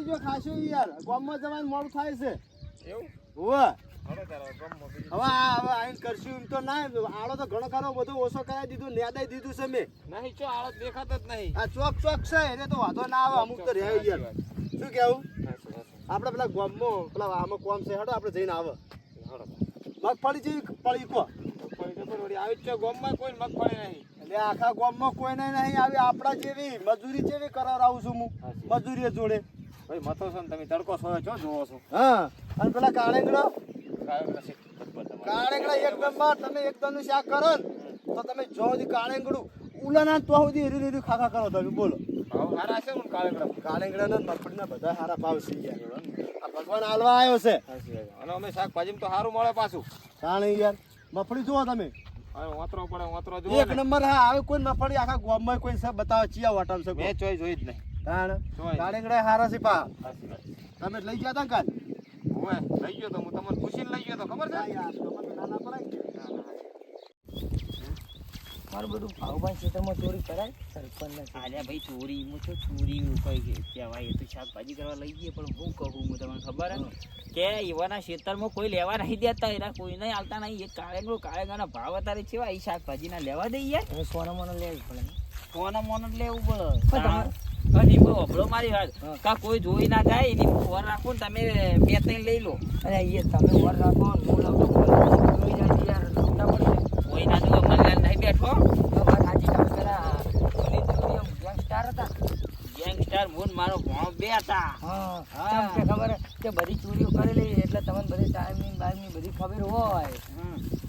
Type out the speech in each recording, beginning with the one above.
થઈ ગયો ખાસું યાર ગામમાં જવાનું મોડું થાય છે એવું હોવે હવે તારા ગામમાં બીજું હવે આઈને કરશું એમ તો ના આડો તો ઘણો ખરો બધો ઓછો કરાવી દીધું નેદાઈ દીધું છે મેં નહીં ચો આળો દેખાતો જ નહીં આ ચોક ચોક છે એટલે તો વાંધો ના આવે અમુક તો રહે યાર શું કેવું આપણે પેલા ગામમાં પેલા આમાં કોમ છે હેડો આપણે જઈને આવે મગફળી જેવી પડી કો આવી જ છે ગામમાં કોઈ મગફળી નહીં એટલે આખા ગામમાં કોઈને નહીં આવી આપણા જેવી મજૂરી જેવી કરાવરાવું છું હું મજૂરી જોડે ભાઈ મથો છો ને તમે તડકો છો છો જોવો છો હા અને પેલા કાળેંગડો કાળેંગડા કાળેંગડા એક નંબર તમે એકદમ નું શાક કરો ને તો તમે જો કાળેંગડું ઉલાના તો સુધી એરી એરી ખાખા કરો તમે બોલો ભાવ સારા છે ને કાળેંગડા કાળેંગડા ને મગફળીના બધા સારા ભાવ છે યાર આ ભગવાન હાલવા આવ્યો છે અને અમે શાકભાજી તો સારું મળે પાછું કાણે યાર મગફળી જુઓ તમે હવે વાતરો પડે વાતરો જો એક નંબર હા આવે કોઈ મગફળી આખા ગામમાં કોઈ છે બતાવો ચિયા વાટમ છે મેં જોઈ જ નહીં તાણ કાળેંગડા હારા છે પા તમે લઈ ગયા તા કાલ ઓય લઈ ગયો તો હું તમને પૂછીને લઈ ગયો તો ખબર છે યાર ખબર તો ના પડાય મારું બધું ભાવભાઈ ખેતરમાં ચોરી કરાય સરપંચને આલ્યા ભાઈ ચોરી હું તો ચોરી કઈ કહેવાય એ તો શાકભાજી કરવા લઈ જઈએ પણ હું કહું હું તમને ખબર કે એવાના ખેતરમાં કોઈ લેવા નહીં દેતા એના કોઈને આવતા નહીં એ કાળેગાના ભાવ અત્યારે છે એ શાકભાજીના લેવા દઈએ હવે સોના મોનો લેવું પડે સોના મોન લેવું પડે હોબળો મારી વાત કા કોઈ જોઈ ના જાય એની વર રાખો ને તમે બે ત્રણ લઈ લો અરે એ તમે વર રાખો હું લઉં જોઈ જાય યાર લૂંટા પડશે કોઈ ના જો મલ્યાલ નહીં બેઠો વાત સાચી તમે પેલા ગેંગસ્ટાર હતા ગેંગસ્ટર મૂન મારો ભણો બે હતા હા કે ખબર કે બધી ચોરીઓ કરેલી એટલે તમને બધી ટાઈમિંગ બાઈમિંગ બધી ખબર હોય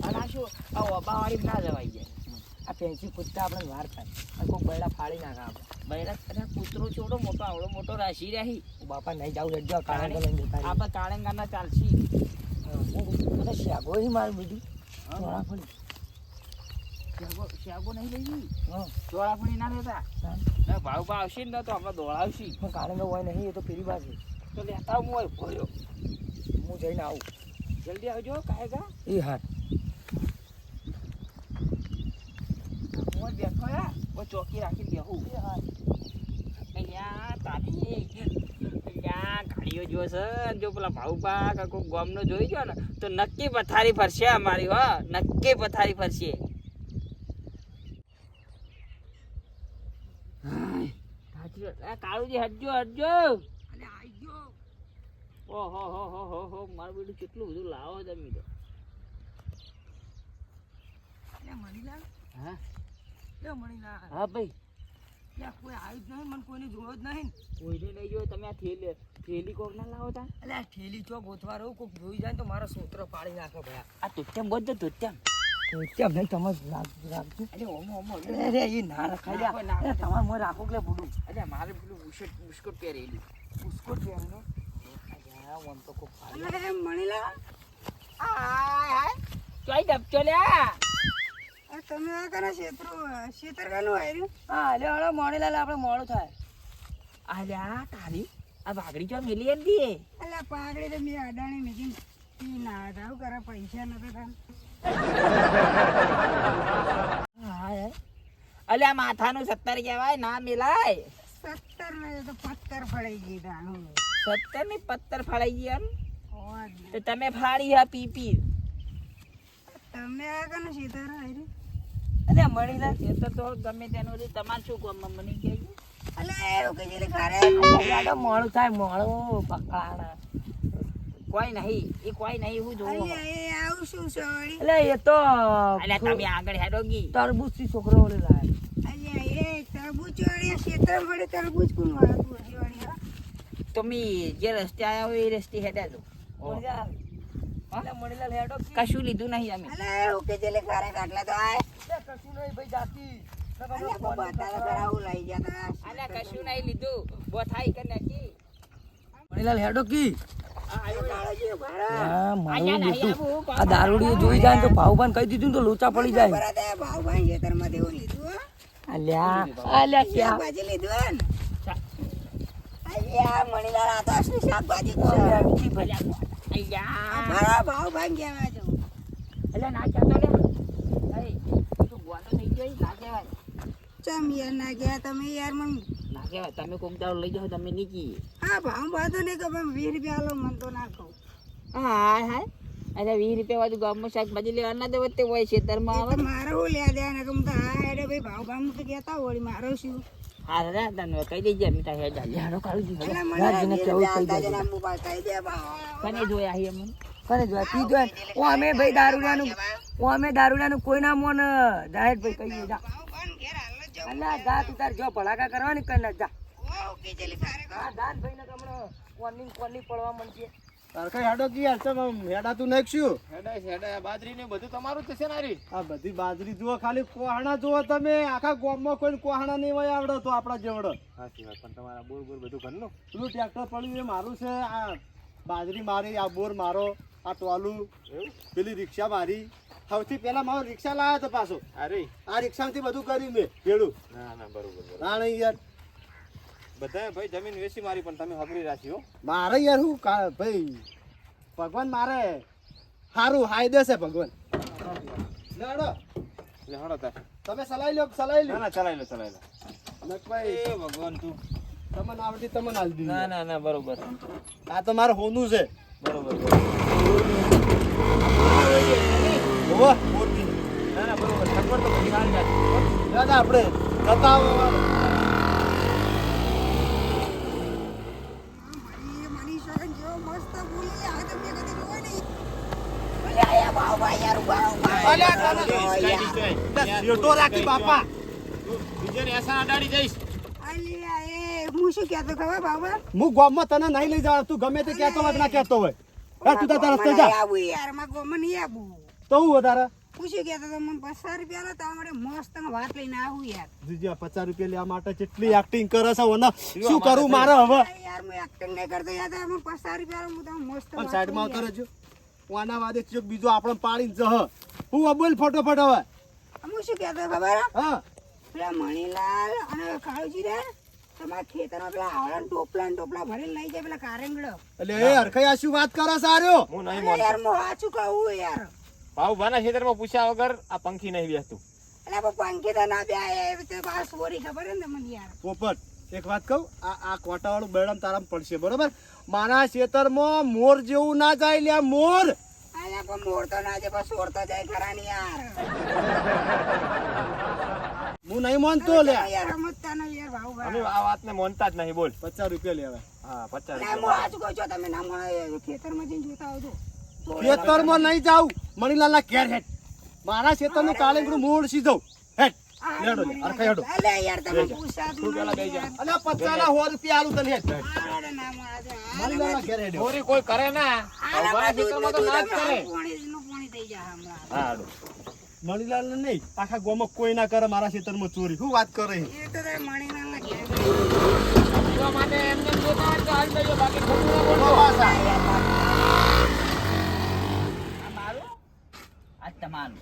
અને આ શું આ ઓબાવાળી ના જવાય જાય આ પેન્સી પૂછતા આપણે વાર થાય અને કોઈ બૈડા ફાડી નાખે આપણે બૈરા અરે કૂતરો ચોડો મોટો આવડો મોટો રાશી રહી બાપા નહીં જાવ રેડજો કાળા લઈને જતા આપણે કાળેંગાના ચાલશી હું શાગો હી મારું બધું ચોળા પડી શાગો નહીં લઈ ગઈ હા ચોળાફળી ના લેતા ભાવ આવશે ને તો આપણે દોડાવશી પણ કાળેંગા હોય નહીં એ તો પેલી બાજુ તો લેતા હું હોય ભર્યો હું જઈને આવું જલ્દી આવજો કાયગા એ હાથ હું બેઠો યા હું ચોકી રાખીને બેહું અહીંયા તારી અહીંયા ગાડીઓ જો છે જો પેલા ભાવ પાક કોઈ ગામનો જોઈ ગયો ને તો નક્કી પથારી ફરશે અમારી હો નક્કી પથારી ફરશે કાળુજી હટજો હટજો ઓહો હો હો હો હો મારું બેટું કેટલું બધું લાવો તમે તો હા હા ભાઈ કોઈ આવ્યું જ નહીં મને કોઈને જોયો જ નહીં કોઈને નહીં જોયો તમે આ થેલી કોક ના લાવો તા એટલે આ ઠેલી ચો ગોતવા રહું કોઈક જોઈ જાય તો મારો સોતરો પાડી નાખે ભયા આ તુત્યમ બધું તુત્યમ કેમ નહીં તમે રાખજો અરે ઓમો ઓમો અરે એ ના રખાઈ દે તમારે મોય રાખો કે બુડું અરે મારે પેલું બુસ્કોટ પહેરેલી બુસ્કોટ પહેરનો ઓમ તો ખૂબ અરે મણીલા હાય હાય ચોઈ ડબચો લ્યા તમે આ કના ક્ષેત્રનું આવ્યું હા લે હળો મોણેલા આપણે મોડું થાય અલ્યા તારી આ ભાગડી ચો મેલી એમ દી અલા પાઘડી તો મેં અડાણી મેં પી ના હતા કરે પૈસા નતા થાય હા અલ્યા માથાનું 70 કહેવાય ના મેલાય 17 ને તો 17 ફળાઈ ગઈ દાણું 70 ની 17 ફાડાઈ ગયા હોવા જ તો તમે ફાડી હા પી તમે આ કના ક્ષેત્ર આવ્યું અરે મણીલા ખેતર તો ગમે તેનું તમારે શું કામ મને કહે અલા એવું કે જેને ઘરે યાડો મોડું થાય મોડું પકડાણા કોઈ નહીં એ કોઈ નહીં હું જોઉં અલ્યા એ આવું શું છે વળી એટલે એ તો અલ્યા તમે આગળ હેડો ગી તરબૂચ થી છોકરો ઓલે લાય અલ્યા એ તરબૂચ વાળી ક્ષેત્ર મળે તરબૂચ કોણ વાળતું હશે વળી હા તમે જે રસ્તે આવ્યા હોય એ રસ્તે હેડ્યા છો એટલે મણીલાલ હેડો કશું લીધું નહીં અમે અલા એવું કે જેને ઘરે કાટલા તો આય કશું નહીં ભાઈ જાતી અલ્યા બતા કરાવું લઈ જતા અલ્યા કશું નહીં લીધું બોથાઈ કે નાખી મણીલાલ હેડો કી કાળજી ભરા હા અહીંયા મારું નહીં બેટું આવું આ દારૂડીઓ જોઈ જાય ને તો ભાવભાન કહી દીધું ને તો લોચા પડી જાય ભરા દે ભાવભાઈ ક્ષેત્રમાં દેવું લીધું હો અલ્યા અલ્યા ક્યાં શાકભાજી લીધું હે ને અલ્યા મણીલાલ આ તો શું શાકભાજી છે અલ્યા મારા ભાવભાઈ કહેવા છો અલ્યા ના ચાતો લે અરે તું ગોળો થઈ ગયો ના કહેવાય ચમ યાર ના ગયા તમે યાર મને ના કહેવાય તમે કોક દાડો લઈ જાઓ તમે નીકી હા આ ભાવ બાતો નહીં કે ભાઈ 20 રૂપિયા આલો મન તો ના કહું. હાય હાય અરે 20 રૂપિયા વાળું ગામમાં શાકભાજી લેવા ના દેવો તે હોય ખેતરમાં એ આવે તો મારે હું લે દે ને કે હું તો હા હેડે ભાઈ ભાવ ભાવ તો કહેતા વળી મારો શું હા રે તને કહી દેજે અમે તારે હેડ જાડો કાઢી દીધો એટલે મને રાજને કેવું કહી દેજે જના મોબાઈલ કહી દે ભાવ કને જોયા હી અમને કરે જો કી જો ઓ અમે ભાઈ દારૂડિયાનું કોઈ ના મોન જાહેર ભાઈ કહીએ જા ભાવ ભાવ ઘેર હાલ જ જાઉં. અલ્યા જા તું તાર જો ભડાકા કરવાની કર ના જા ઓકે ચલી તારે કહો. હા દાન ભાઈ ને હમણાં કોની પડવા મળશે તારખાઈ હાડો કી હાલ છે હેડા તું નાખશું હેડા બાજરી ને બધું તમારું જ છે ને હારી. આ બધી બાજરી જુઓ ખાલી કોહાણા જુઓ તમે આખા ગામમાં કોઈ કોહાણા નહીં હોય આવડો તો આપણા જેવડો સાચી વાત પણ તમારા બોર બોર બધું ઘરનું. પેલું ટ્રેક્ટર પડ્યું એ મારું છે આ બાજરી મારી આ બોર મારો આ ટોલું પેલી રિક્ષા મારી સૌથી પહેલા મારો રિક્ષા લાવ્યો હતો પાછો અરે આ રિક્ષામાંથી બધું કર્યું મેં ભેડું ના ના બરોબર બરોબર. ના નહીં યાર બધાએ ભાઈ જમીન વેચી મારી પણ તમે હબરી રાખી હો. મારે યાર હું ભાઈ ભગવાન મારે સારું હાયદે છે ભગવાન લેડો લે હળો તાર. તમે સલાઈ લો સલાઈ લો ના ના ચલાવી લો ચલાવી લો. નકભાઈ એ ભગવાન તું. તમને આવડી તમને હાલ દીધી ના ના ના બરોબર આ તો મારે હોનું છે બરોબર ઓહ મોરબી ના ના બરોબર ખબર તો બધી હાલ જાય. દાદા આપણે જતા મનીષ વગર જેવો મસ્ત બોલી આ તો મેં કદી જોયો નહીં. અલ્યા આ ભાવ ભાઈ યાર ભાવ શેઠો રાખી બાપા બીજાને એસા અડાડી જઈશ. અલ્યા એ હું શું કહેતો ખબર બાબા હું ગામમાં તને નહીં લઈ જાવ તું ગમે તે કહેતો હોય કે ના કહેતો હોય હા તું તારા રસ્તે જા આવું યાર માં ગોમાં નહીં આવું તો હું વધારે હું શું કહેતો તો મને 50 રૂપિયા લો તો અમારે મસ્ત વાત લઈને આવું યાર જીજી 50 રૂપિયા લેવા માટે કેટલી એક્ટિંગ કરે છે ઓના શું કરું મારે હવે યાર હું એક્ટિંગ નહીં કરતો યાર તો મને 50 રૂપિયા લો હું તો મસ્ત પણ વાત સાઈડમાં લઈને આવતો રહેજો ઓના વાદે ચોક બીજો આપણે પાડીને જહ હું બોલ ફટોફટ હવે આવું. હું શું કહેતો ખબર હા પેલા મણીલાલ અને કાળુજી રે તમારા ખેતરમાં પેલા આવડા ટોપલા ભરીને લઈ જાય પેલા કારેંગડો એટલે એ હરખાઈ આ શું વાત કરે સાર્યો હું નહીં અરે માનતો. યાર હું સાચું કહું યાર ભાવ ભાના ખેતરમાં પૂછ્યા વગર આ પંખી નહીં બેસતું. એટલે પણ પંખી તો ના બે તે પાસ સોરી ખબર હે ને તમને યાર પોપટ એક વાત કહું આ કોટાવાળું બેડમ તારામાં પડશે બરોબર મારા ખેતરમાં મોર જેવું ના જાય લ્યા મોર અલ્યા પણ મોર તો ના જાય પણ સોર તો જાય ખરા ને યાર હું નહીં માનતો લ્યા યાર સમજતા નહીં યાર ભાવ અમે આ વાતને માનતા જ નહીં બોલ. 50 રૂપિયા લેવા હા 50 ના હું સાચું કહું છું તમે ના મળે ખેતરમાં જઈને જોતા આવજો ખેતરમાં નહીં જાવ મણીલાલના ઘેર હેડ મારા ખેતરનું કાળેંગડું મૂળ સીધો હેડ લેડો લે અરખાઈ હેડો અલે યાર તમે પૂછા જ પેલા બેસી જા. અને 50 ના 100 રૂપિયા આલું તને હેડ આરે ના મળે મણીલાલના ઘેર હેડ ચોરી કોઈ કરે ના. ભાવ ભાના ખેતરમાં તો ના જ કરે. પાણી થઈ જાય હમણાં હા હાલો. મણીલાલ નહીં આખા ગામમાં કોઈ ના કરે મારા ખેતરમાં ચોરી શું વાત કરે એ તો તારે મણીલાલના ઘેર પીવા માટે એમને એમ જોતા હોય તો હાલ જજો, બાકી ખોટું ના બોલજો. આ મારું આ તમારું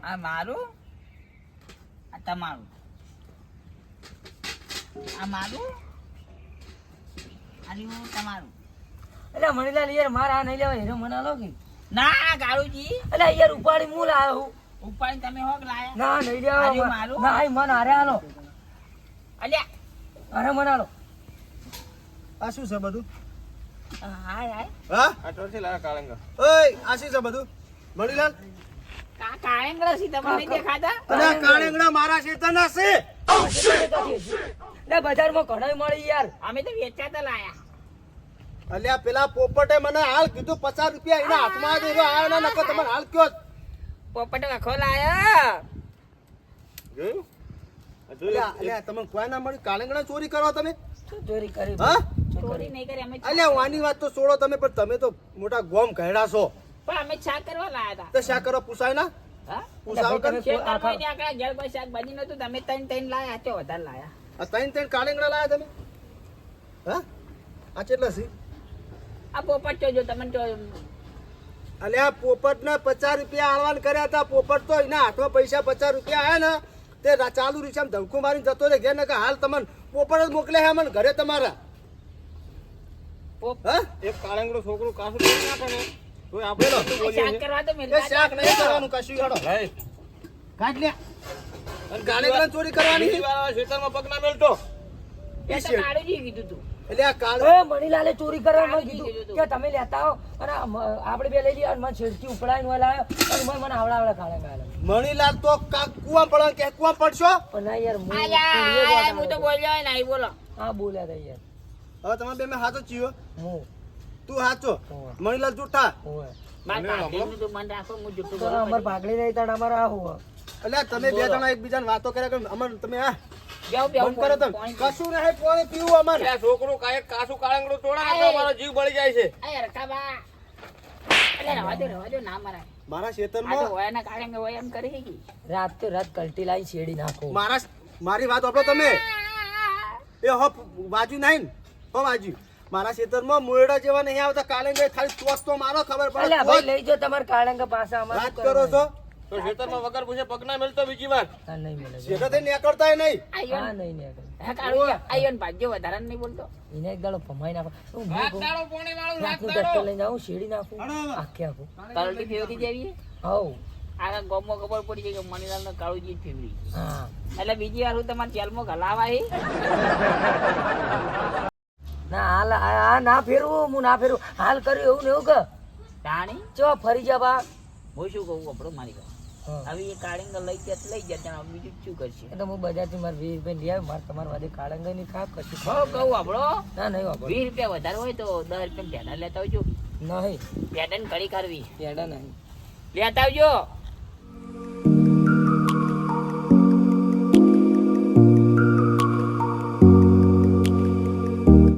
આ મારું આ તમારું આ મારું આ રહ્યું તમારું. એટલે મણીલાલ યાર મારા આ નહીં લેવા હેરો મના લો કે ના કાળુજી એટલે યાર ઉપાડી હું લાયો હું ઉપાડી તમે હોક લાયા. ના નહીં આ રહ્યું લેવા મારું? ના મન હારે આલો અલ્યા અરે મન આલો આ શું છે બધું હાય હાય હા આ ટોરથી લાવ્યા કાળંગા. ઓય આ શું છે બધું મણીલાલ કાળેંગડા સી તમને નહીં દેખાતા? અને આ કાળેંગડા મારા ખેતરના છે એટલે બજારમાં ઘણાય મળી યાર અમે તો વેચાતા લાયા. અલ્યા પેલા પોપટે મને હાલ કીધું 50 રૂપિયા એના હાથમાં દેજો આવ્યો ના નકો તમને હાલ કયો પોપટ વખો લાયા. જોયું? આ જોયું? અલ્યા અલ્યા તમને કોઈ ના મળ્યું કાળેંગડા ચોરી કરો તમે શું ચોરી કરી હા ચોરી નહીં કરી અમે અલ્યા વાની વાત તો છોડો તમે પણ તમે તો મોટા ગોમ ઘેડા છો પણ અમે છા કરવા લાયા હતા. તો શા કરો પૂછાય ના હા? પૂછાવ કર ખેતરમાં ને આખા ઘેર કોઈ શાકભાજી નતું, તમે ત્રણ લાયા તો વધારે લાયા. આ ત્રણ કાળેંગડા લાયા તમે હા આ કેટલા છે આ પોપટ જોજો તમને જો અલ્યા પોપટ ને 50 રૂપિયા આળવાન કર્યા હતા પોપટ તો એના હાથમાં પૈસા 50 રૂપિયા આયા ને તે ચાલુ રિક્ષામાં ધમકો મારીને જતો રે ઘેર ને કે હાલ તમને પોપટ જ મોકલે હે મને ઘરે તમારા હા એક કાળંગડો છોકરું કાસું કરી નાખે ને તોય આપણે નતું બોલીએ શાક છીએ. કરવા તો એ મિલતા શાક નહીં કરવાનું કશું હેડો ભાઈ, કાઢ લે અને કાળેંગડા ચોરી કરવાની બીજી વાર આ ખેતરમાં પગ ના મેલતો. એ તો કાળુજી કીધું તું. એટલે આ કાળ એ મણીલાલે ચોરી કરવા મને કીધું કે તમે લેતા આવો અને આપણે બે લઈ લઈએ અને મને છેડતી ઉપડાઈને વહી લાવ્યો અને મને આવડા કાળંગા આલ્યા. મણીલાલ તો કુવા પડે કે કુવા પડશો પણ ના યાર હું આયા, હું તો બોલ્યો નહીં બોલો. હા બોલ્યા તા યાર હવે તમે બે મેં હાચો ચીયો હું તું હાચો હોવે. મણીલાલ જૂઠા હોવે. મારે કાઢીને તો મને રાખો, હું જુઠ્ઠું તો બોલું અમાર પછી. પાઘડી રહી તાણ અમારે આ હોવે. એટલે તમે બે જણા એકબીજાને વાતો કર્યા કરો અમર તમે આ બેહો, બેહો, બંધ કરો તમે પાણી- કશું નહીં પાણી પીવું અમારે એટલે આ છોકરું કાંઈક કાસું કાળંગડું તોડાવે તો અમારો જીવ બળી જાય છે. આય રકાબા. એટલે રવા દો, ના મરાય. મારા આ તો ખેતરમાં હોયાના કાળંગે હોય એમ કરી કે. રાત તો રાત કલટી લાવી શેડી નાખો. મારી વાત આપો તમે એ હો બાજુ નહીં હો બાજુ મારા ખેતરમાં મોયડા જેવા નહીં આવતા કાલે ગઈ ખાલી ટોસ તો મારો ખબર એટલે પડે ભાઈ લઈ જો તમારે કાળંગા પાસે અમારે વાત શું કરો છો તો ખેતરમાં વગર પૂછે પગ ના મેલતો બીજી વાર. હા નહીં મળે શેઠો થઈને નીકળતાય નહીં હા નહીં નહીં હા, કાળુજી, આયો ને ભાગ્યો વધારે નહીં બોલતો. એને એક દાડો ભમાઈ નાખો હું રાત દાડો પોણી વાળું રાત રાતનું દાડો. ટ્રેક્ટર લઈને જાઉં શેડી નાખું આખે આખું તલટી ફેવરી જેવી હવ આખા ગામમાં ખબર પડી જાય કે મણીલાલ ને કાળુજી જ ફેવરી. હા એટલે બીજી વાર હું તમારે જેલમાં ઘલાવા હી. ના હાલ આ ના ફેરવું હું ના ફેરવું હાલ કર્યું એવું ને એવું કે તાણી ચો ફરી જા બા હું શું કહું આપણો મારી વાત. હવે એ કાળીંગ લઈ જાય બીજું શું કરશે? એટલે હું બજારથી મારે 20 રૂપિયા લઈ આવ્યો મારે તમારા વાદે કાળંગા ની ખા કશું કહું આપણો ના નહીં વાપરો 20 રૂપિયા વધારે હોય તો 10 રૂપિયા પેડા લેતા આવજો. નહીં પેડા ને કડી કરવી પેડા નહીં લેતા આવજો.